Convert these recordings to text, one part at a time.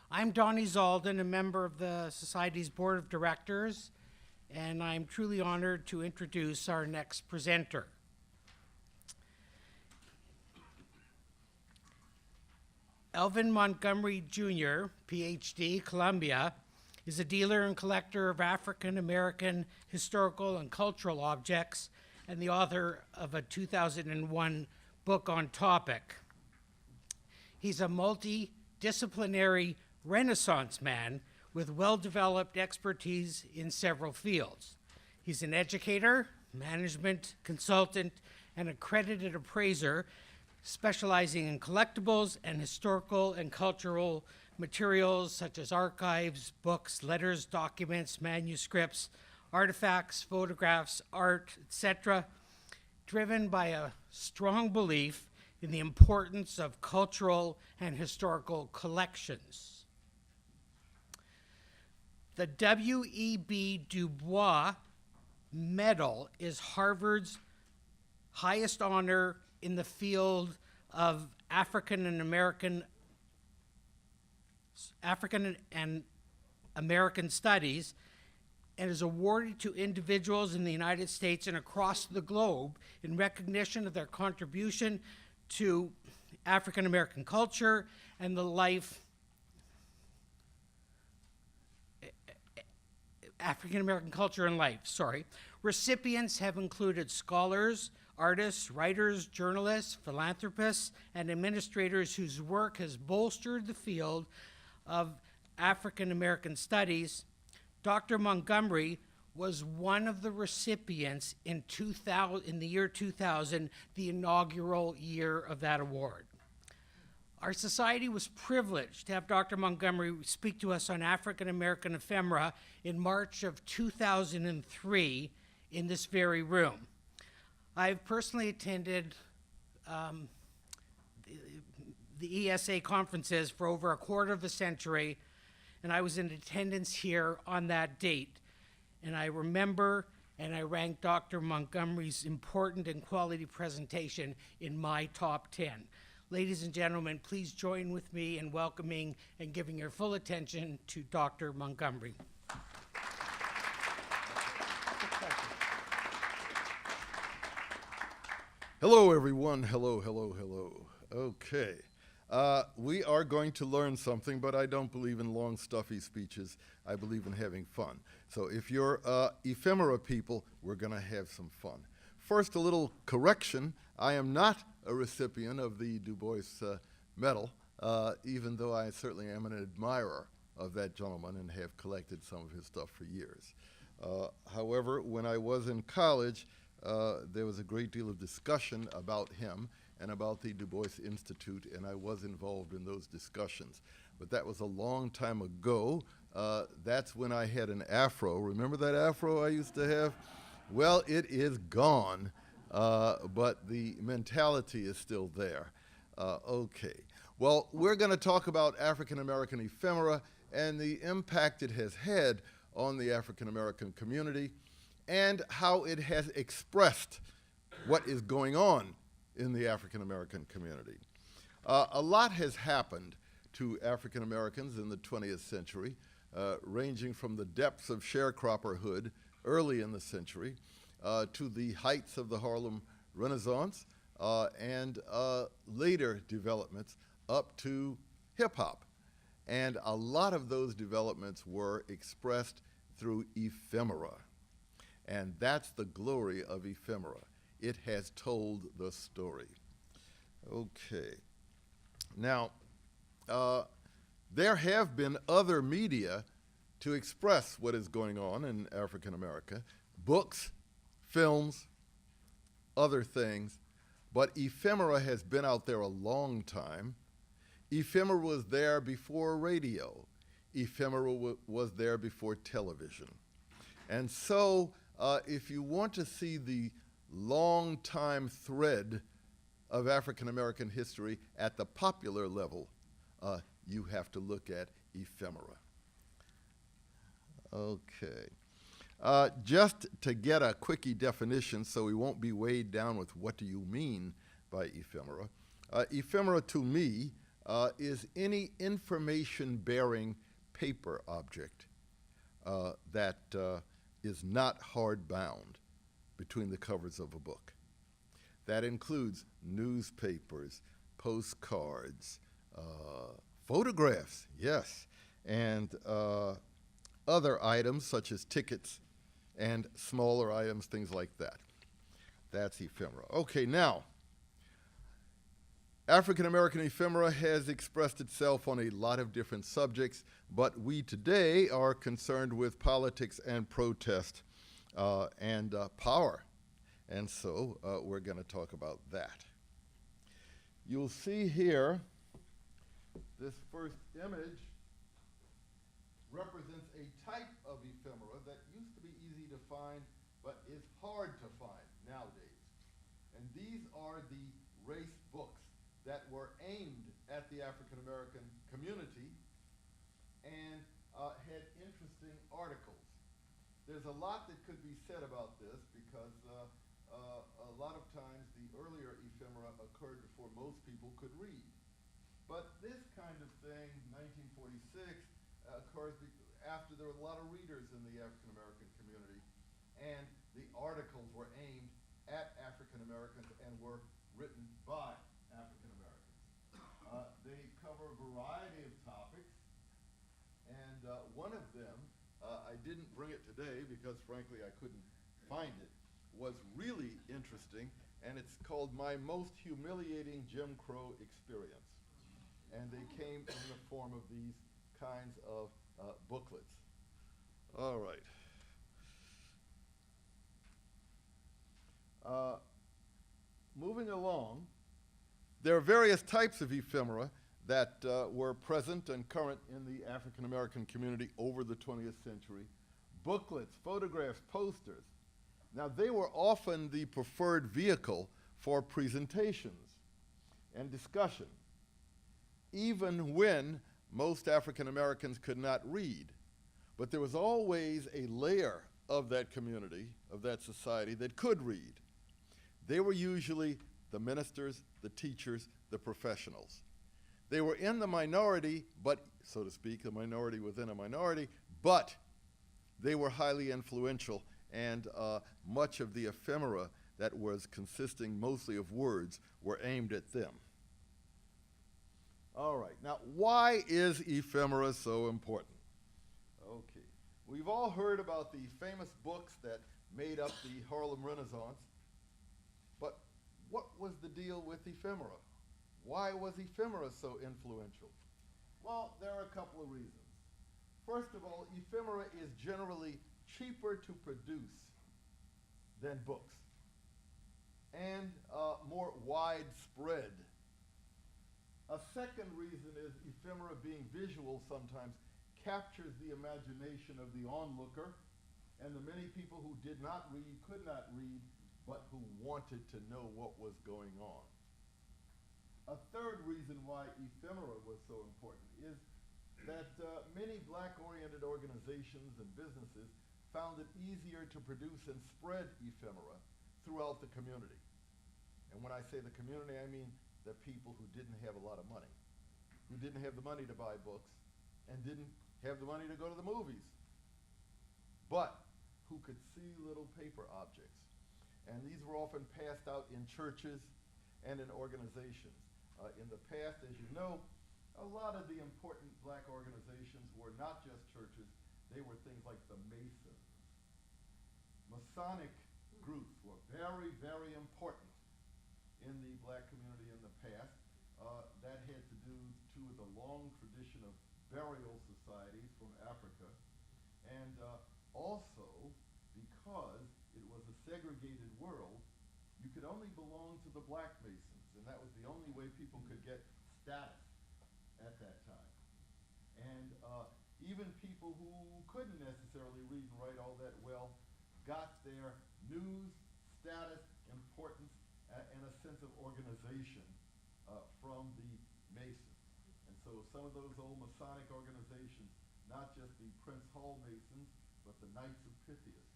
I'm Donnie Zalden, a member of the Society's Board of Directors, and I'm truly honored to introduce our next presenter. Elvin Montgomery Jr., Ph.D., Columbia, is a dealer and collector of African American historical and cultural objects and the author of a 2001 book on topic. He's a multidisciplinary Renaissance man with well-developed expertise in several fields. He's an educator, management consultant, and accredited appraiser, specializing in collectibles and historical and cultural materials such as archives, books, letters, documents, manuscripts, artifacts, photographs, art, etc., driven by a strong belief in the importance of cultural and historical collections. The W.E.B. Du Bois Medal is Harvard's highest honor in the field of African and American studies, and is awarded to individuals in the United States and across the globe in recognition of their contribution to African American culture and the life African American culture and life, sorry. Recipients have included scholars, artists, writers, journalists, philanthropists, and administrators whose work has bolstered the field of African American studies. Dr. Montgomery was one of the recipients in the year 2000, the inaugural year of that award. Our society was privileged to have Dr. Montgomery speak to us on African American ephemera in March of 2003 in this very room. I've personally attended the ESA conferences for over a quarter of a century, and I was in attendance here on that date. And I remember and I rank Dr. Montgomery's important and quality presentation in my top 10. Ladies and gentlemen, please join with me in welcoming and giving your full attention to Dr. Montgomery. Hello, everyone. Hello, hello, hello. Okay. We are going to learn something, but I don't believe in long, stuffy speeches. I believe in having fun. So if you're ephemera people, we're going to have some fun. First, a little correction. I am not a recipient of the Du Bois Medal, even though I certainly am an admirer of that gentleman and have collected some of his stuff for years. However, when I was in college, there was a great deal of discussion about him and about the Du Bois Institute, and I was involved in those discussions. But that was a long time ago. That's when I had an afro. Remember that afro I used to have? Well, it is gone, but the mentality is still there. Okay. Well, we're going to talk about African American ephemera and the impact it has had on the African American community and how it has expressed what is going on in the African American community. A lot has happened to African Americans in the 20th century, ranging from the depths of sharecropperhood early in the century to the heights of the Harlem Renaissance and later developments up to hip-hop. And a lot of those developments were expressed through ephemera. And that's the glory of ephemera. It has told the story. Okay. Now, there have been other media to express what is going on in African America, books, films, other things, but ephemera has been out there a long time. Ephemera was there before radio. Ephemera was there before television. And so, if you want to see the long-time thread of African American history at the popular level, you have to look at ephemera. Okay. Just to get a quickie definition so we won't be weighed down with what do you mean by ephemera. Ephemera to me is any information-bearing paper object that is not hard-bound between the covers of a book. That includes newspapers, postcards, photographs, yes, and other items such as tickets and smaller items, things like that. That's ephemera. Okay, now, African American ephemera has expressed itself on a lot of different subjects, but we today are concerned with politics and protest and power. And so we're going to talk about that. You'll see here, this first image represents a type of ephemera that used to be easy to find, but is hard to find nowadays. And these are the race books that were aimed at the African American community and had interesting articles. There's a lot that could be said about this because a lot of times the earlier ephemera occurred before most people could read. But this kind of thing, 1946, occurs after there were a lot of readers in the African American community, and the articles were aimed at African Americans and were written by African Americans. They cover a variety of topics, and one of them, I didn't bring it today because frankly I couldn't find it, was really interesting, and it's called My Most Humiliating Jim Crow Experience. And they came in the form of these kinds of booklets. All right. Moving along, there are various types of ephemera that were present and current in the African American community over the 20th century. Booklets, photographs, posters. Now, they were often the preferred vehicle for presentations and discussion, even when most African Americans could not read. But there was always a layer of that community, of that society, that could read. They were usually the ministers, the teachers, the professionals. They were in the minority, but, so to speak, a minority within a minority, but they were highly influential, and much of the ephemera that was consisting mostly of words were aimed at them. All right, now why is ephemera so important? Okay, we've all heard about the famous books that made up the Harlem Renaissance, but what was the deal with ephemera? Why was ephemera so influential? Well, there are a couple of reasons. First of all, ephemera is generally cheaper to produce than books, and more widespread. A second reason is ephemera, being visual, sometimes captures the imagination of the onlooker and the many people who did not read, could not read, but who wanted to know what was going on. A third reason why ephemera was so important is that many black-oriented organizations and businesses found it easier to produce and spread ephemera throughout the community. And when I say the community, I mean the people who didn't have a lot of money, who didn't have the money to buy books, and didn't have the money to go to the movies, but who could see little paper objects. And these were often passed out in churches and in organizations. In the past, as you know, a lot of the important black organizations were not just churches, they were things like the Masons. Masonic groups were very, very important in the black community in the past. That had to do, too, with a long tradition of burial societies from Africa, and also because it was a segregated world, you could only belong to the black Masons, and that was the only way people could get status at that time. And even people who couldn't necessarily read and write all that well got their news, status, importance, and a sense of organization from the Masons. And so some of those old Masonic organizations, not just the Prince Hall Masons, but the Knights of Pythias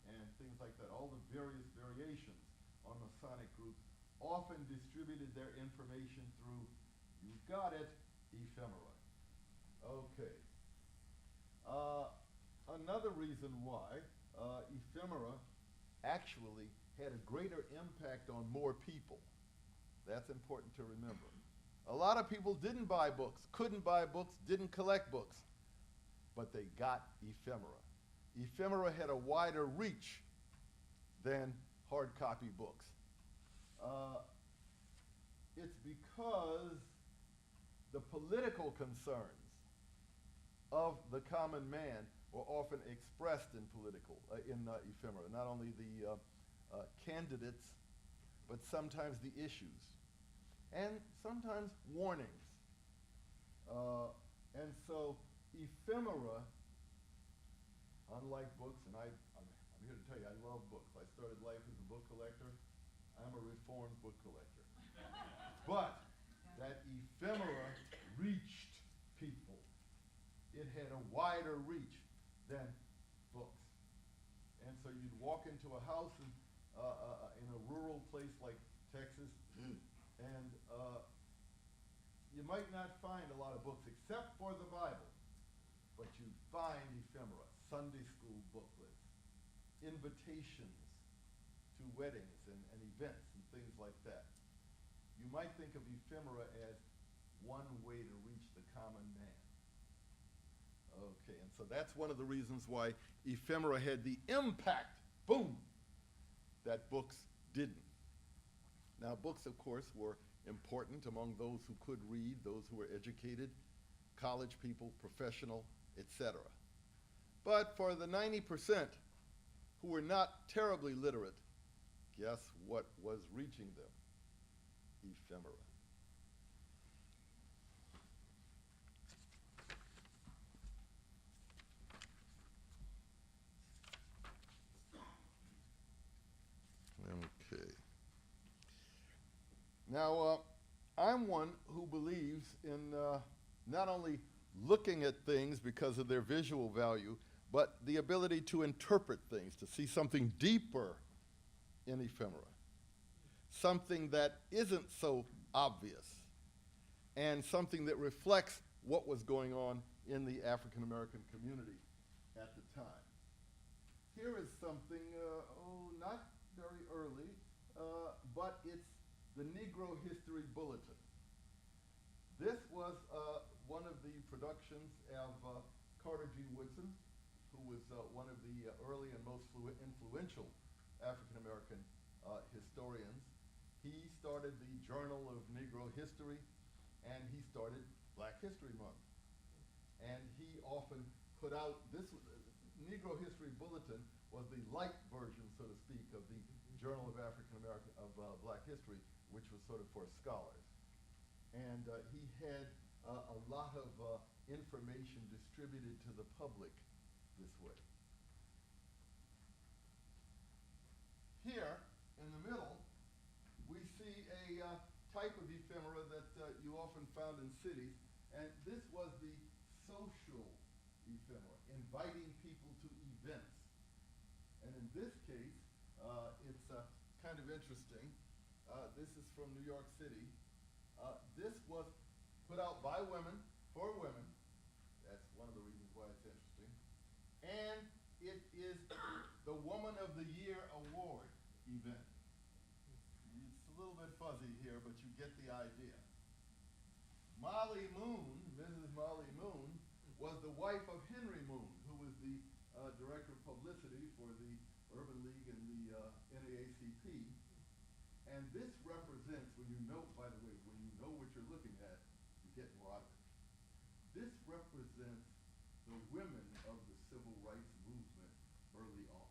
and things like that, all the various variations on Masonic groups, often distributed their information through, you've got it, Ephemera. Okay. Another reason why ephemera actually had a greater impact on more people. That's important to remember. A lot of people didn't buy books, couldn't buy books, didn't collect books, but they got ephemera. Ephemera had a wider reach than hard copy books. It's because the political concerns of the common man were often expressed in ephemera. Not only the candidates, but sometimes the issues, and sometimes warnings. And so ephemera, unlike books, and I'm here to tell you, I love books. I started life as a book collector. I'm a reformed book collector. But that ephemera reached people. It had a wider reach than books. And so you'd walk into a house in a rural place like Texas, and you might not find a lot of books except for the Bible, but you'd find ephemera, Sunday school booklets, invitations to weddings and events and things like that. You might think of ephemera as one way to reach the common man. Okay, and so that's one of the reasons why ephemera had the impact, boom, that books didn't. Now, books, of course, were important among those who could read, those who were educated, college people, professional, etc. But for the 90% who were not terribly literate, guess what was reaching them? Ephemera. Okay. Now, I'm one who believes in not only looking at things because of their visual value, but the ability to interpret things, to see something deeper in ephemera, something that isn't so obvious, and something that reflects what was going on in the African American community at the time. Here is something, not very early, but it's the Negro History Bulletin. This was one of the productions of Carter G. Woodson, who was one of the early and most influential African American historians. He started the Journal of Negro History, and he started Black History Month. And he often put out, this Negro History Bulletin was the light version, so to speak, of the Journal of African American, Black History, which was sort of for scholars. And he had a lot of information distributed to the public this way. Here, in the middle, we see a type of ephemera that you often found in cities, and this was the social ephemera, inviting people to events. And in this case, it's kind of interesting. This is from New York City. This was put out by women, for women. That's one of the reasons why it's interesting. And it is the Woman of the Year Award event. It's a little bit fuzzy here, but you get the idea. Molly Moon, Mrs. Molly Moon, was the wife of Henry Moon, who was the director of publicity for the Urban League and the NAACP. And this represents, when you know, by the way, when you know what you're looking at, you get more out of it. This represents the women of the civil rights movement early on.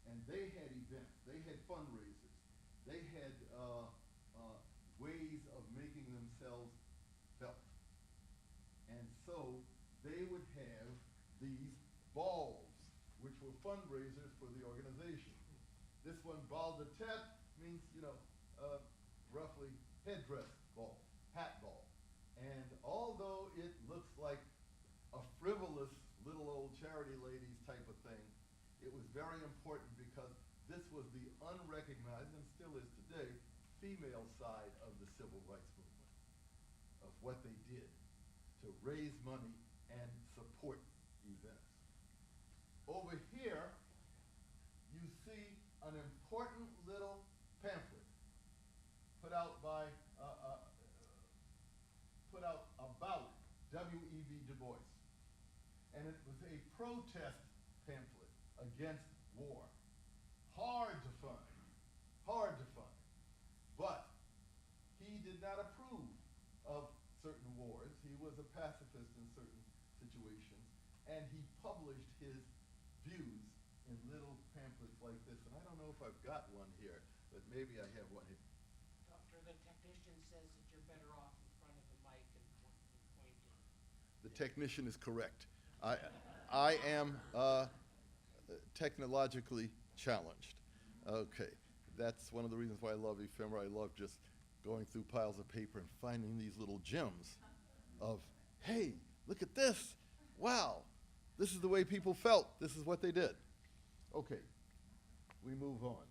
And they had events, they had fundraisers, they had ways of making themselves felt. And so they would have these balls, which were fundraisers for the organization. This one, bal de tete, means, roughly headdress ball, hat ball. And although it looks like a frivolous little old charity ladies type of thing, it was very important because this was the unrecognized, and still is today, female side of the civil rights movement, of what they did to raise money and support events. Over here, you see an important little pamphlet put out about W.E.B. Du Bois. And it was a protest pamphlet against war. Hard to find, hard to find. But he did not approve of certain wars. He was a pacifist in certain situations, and he published his views in little pamphlets like this. And I don't know if I've got one here, but maybe I have one here. Doctor, the technician says that you're better off in front of the mic and pointing. The technician is correct. I am technologically challenged. Okay, that's one of the reasons why I love Ephemera. I love just going through piles of paper and finding these little gems of, hey, look at this. Wow, this is the way people felt. This is what they did. Okay, we move on.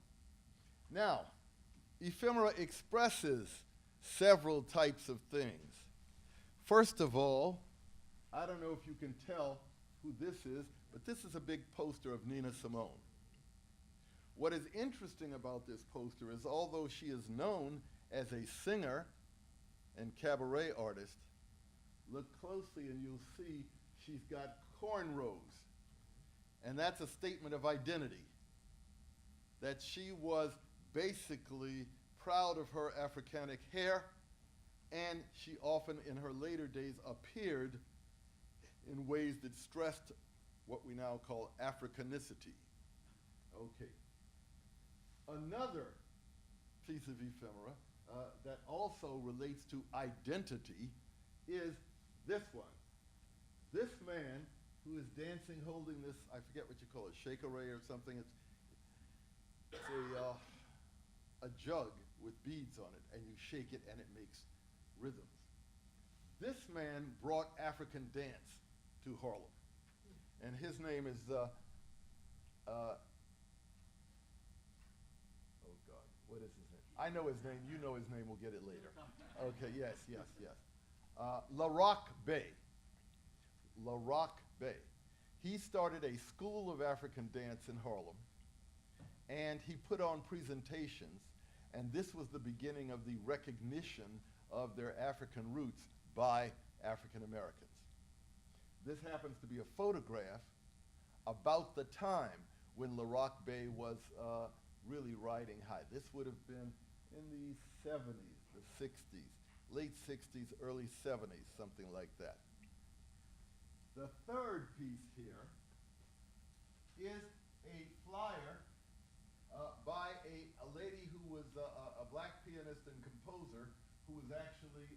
Now, Ephemera expresses several types of things. First of all, I don't know if you can tell who this is, but this is a big poster of Nina Simone. What is interesting about this poster is although she is known as a singer and cabaret artist, look closely and you'll see she's got cornrows. And that's a statement of identity, that she was basically proud of her Africanic hair, and she often in her later days appeared in ways that stressed what we now call Africanicity. Okay. Another piece of ephemera that also relates to identity is this one. This man who is dancing holding this, I forget what you call it, shakeré or something. It's a jug with beads on it, and you shake it and it makes rhythms. This man brought African dance to Harlem, and his name is, oh God, what is his name? I know his name, you know his name, we'll get it later. Okay, yes. La Rock Bay. La Rock Bay. He started a school of African dance in Harlem, and he put on presentations, and this was the beginning of the recognition of their African roots by African Americans. This happens to be a photograph about the time when La Rock Bay was really riding high. This would have been in the 70s, the 60s, late 60s, early 70s, something like that. The third piece here is a flyer by a lady who was a black pianist and composer who was actually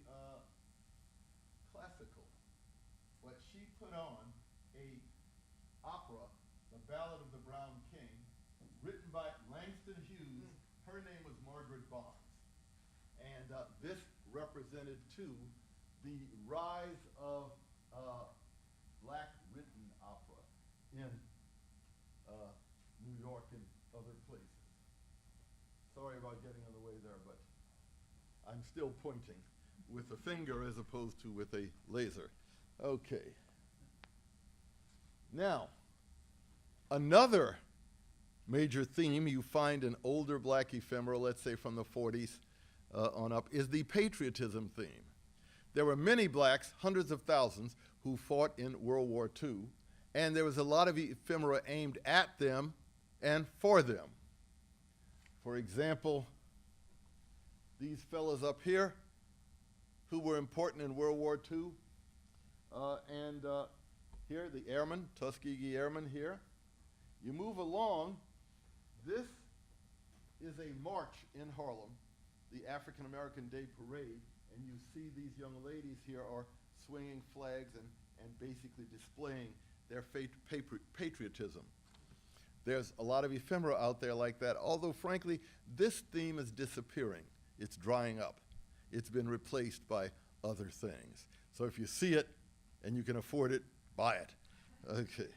classical. But she put on a opera, The Ballad of the Brown King, written by Langston Hughes. Her name was Margaret Bonds. And this represented, too, the rise of black written opera in New York and other places. Sorry about getting in the way there, but I'm still pointing with a finger as opposed to with a laser. Okay. Now, another major theme you find in older black ephemera, let's say from the 40s on up, is the patriotism theme. There were many blacks, hundreds of thousands, who fought in World War II, and there was a lot of ephemera aimed at them and for them. For example, these fellas up here who were important in World War II, and here the airmen, Tuskegee Airmen here. You move along, this is a march in Harlem, the African American Day Parade, and you see these young ladies here are swinging flags and basically displaying their patriotism. There's a lot of ephemera out there like that, although frankly, this theme is disappearing. It's drying up. It's been replaced by other things. So if you see it and you can afford it, buy it. Okay.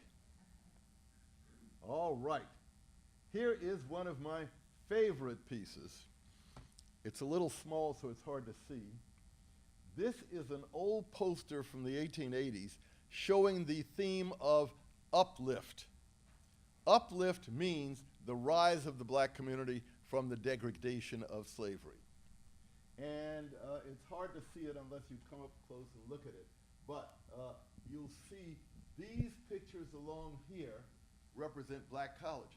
All right. Here is one of my favorite pieces. It's a little small, so it's hard to see. This is an old poster from the 1880s showing the theme of uplift. Uplift means the rise of the black community from the degradation of slavery. And it's hard to see it unless you come up close and look at it. But you'll see these pictures along here represent black colleges.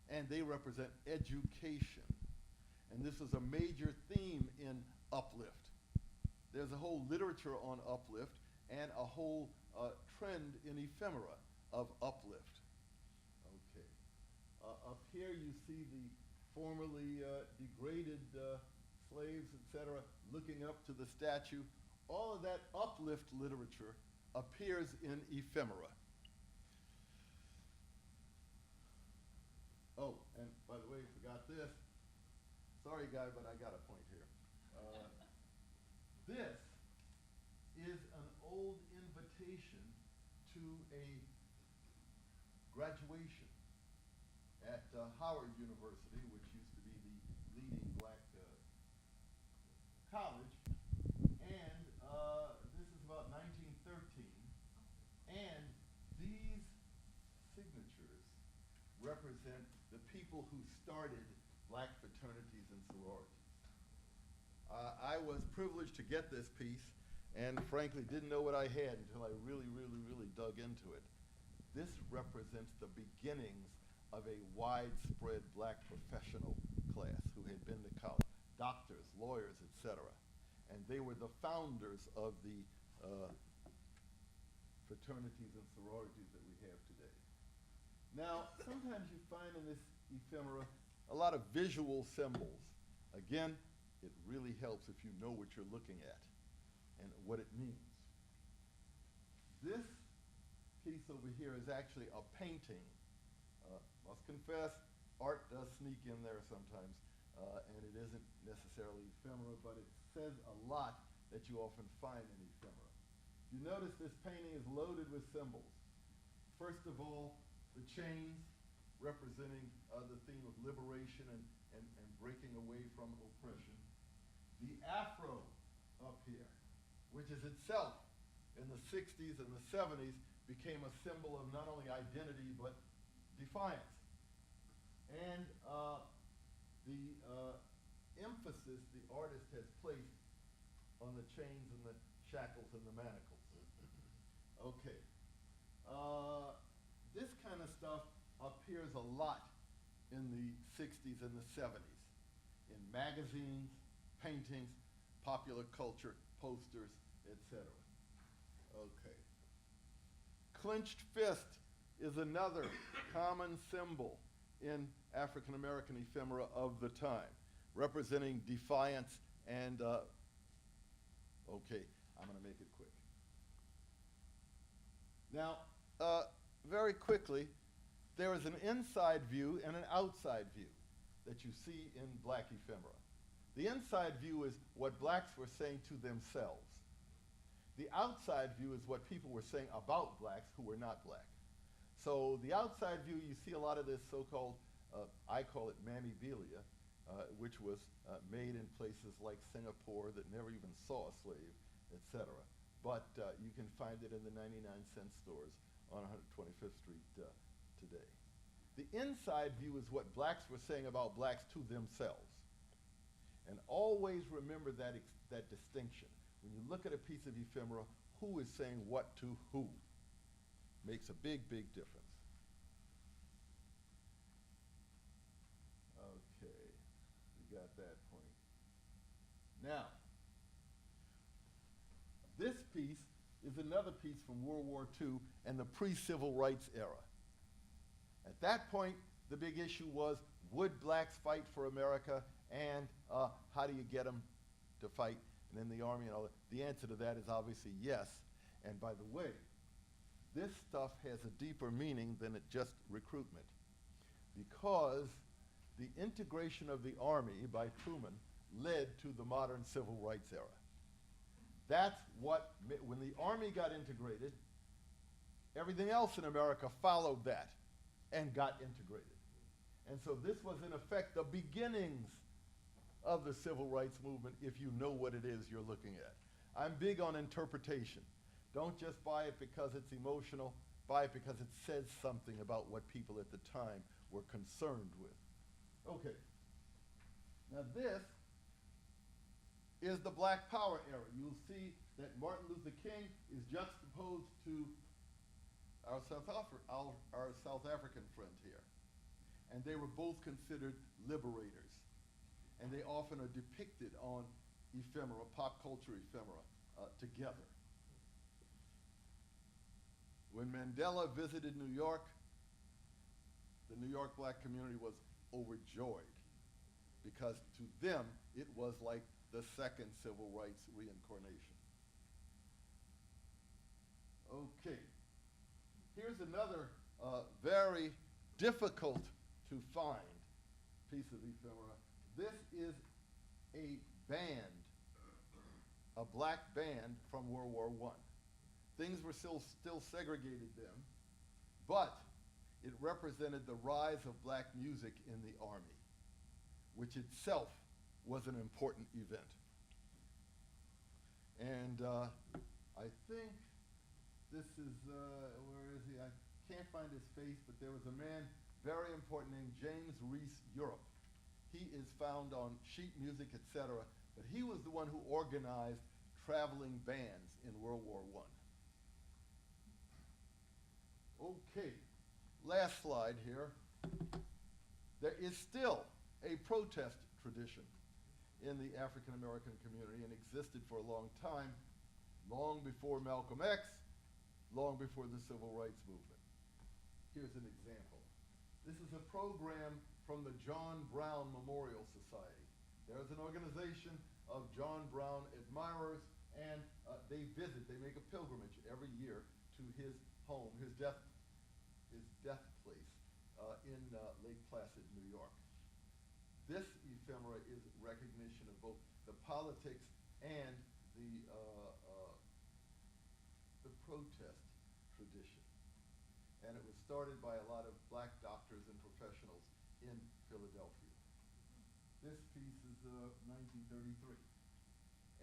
And they represent education. And this is a major theme in uplift. There's a whole literature on uplift and a whole trend in ephemera of uplift. Okay. Up here you see the formerly degraded slaves, etc., looking up to the statue. All of that uplift literature appears in ephemera. Oh, and by the way, I forgot this. Sorry, guy, but I got a point here. This is an old invitation to a graduation at Howard University, which used to be the leading black college. And this is about 1913. And these signatures represent the people who started black fraternities and sororities. I was privileged to get this piece and frankly didn't know what I had until I really dug into it. This represents the beginnings of a widespread black professional class who had been to college, doctors, lawyers, etc. And they were the founders of the fraternities and sororities that we have today. Now, sometimes you find in this ephemera a lot of visual symbols. Again, it really helps if you know what you're looking at and what it means. This piece over here is actually a painting. Must confess, art does sneak in there sometimes, and it isn't necessarily ephemera, but it says a lot that you often find in ephemera. You notice this painting is loaded with symbols. First of all, the chains representing the theme of liberation and breaking away from oppression. The afro up here, which is itself in the 60s and the 70s became a symbol of not only identity but defiance. And the emphasis the artist has placed on the chains and the shackles and the manacles. Okay. This kind of stuff appears a lot in the 60s and the 70s in magazines, paintings, popular culture, posters, etc. Okay. Clenched fist is another common symbol in African American ephemera of the time, representing defiance and, okay, I'm going to make it quick. Now, very quickly, there is an inside view and an outside view that you see in black ephemera. The inside view is what blacks were saying to themselves. The outside view is what people were saying about blacks who were not black. So the outside view, you see a lot of this so-called, I call it memorabilia, which was made in places like Singapore that never even saw a slave, etc. But you can find it in the 99-cent stores on 125th Street today. The inside view is what blacks were saying about blacks to themselves. And always remember that distinction. When you look at a piece of ephemera, who is saying what to who? Makes a big difference. Okay, we got that point. Now, this piece is another piece from World War II and the pre-civil rights era. At that point, the big issue was, would blacks fight for America, and how do you get them to fight? And in the army and all that. The answer to that is obviously yes. And by the way, this stuff has a deeper meaning than just recruitment, because the integration of the army by Truman led to the modern civil rights era. That's what, when the army got integrated, everything else in America followed that and got integrated. And so this was in effect the beginnings of the civil rights movement, if you know what it is you're looking at. I'm big on interpretation. Don't just buy it because it's emotional, buy it because it says something about what people at the time were concerned with. Okay. Now this is the Black Power era. You'll see that Martin Luther King is juxtaposed to our South African friend here. And they were both considered liberators. And they often are depicted on ephemera, pop culture ephemera, together. When Mandela visited New York, the New York black community was overjoyed because to them it was like the second civil rights reincarnation. Okay, here's another very difficult to find piece of ephemera. This is a band, a black band from World War I. Things were still segregated then, but it represented the rise of black music in the Army, which itself was an important event. And I think this is, where is he? I can't find his face, but there was a man very important named James Reese Europe. He is found on sheet music, etc., but he was the one who organized traveling bands in World War I. Okay, last slide here. There is still a protest tradition in the African American community and existed for a long time, long before Malcolm X, long before the Civil Rights Movement. Here's an example. This is a program from the John Brown Memorial Society. There's an organization of John Brown admirers, and they make a pilgrimage every year to his home, his death place in Lake Placid, New York. This ephemera is recognition of both the politics and the protest tradition. And it was started by a lot of black doctors and professionals in Philadelphia. This piece is 1933.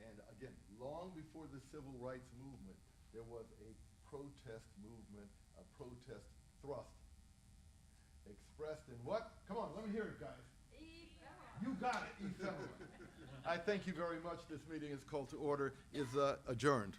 And again, long before the Civil Rights Movement, there was a protest movement, a protest thrust, expressed in what? Come on, let me hear it, guys. Ephemera. You got it, ephemera. I thank you very much. This meeting is called to order, is adjourned.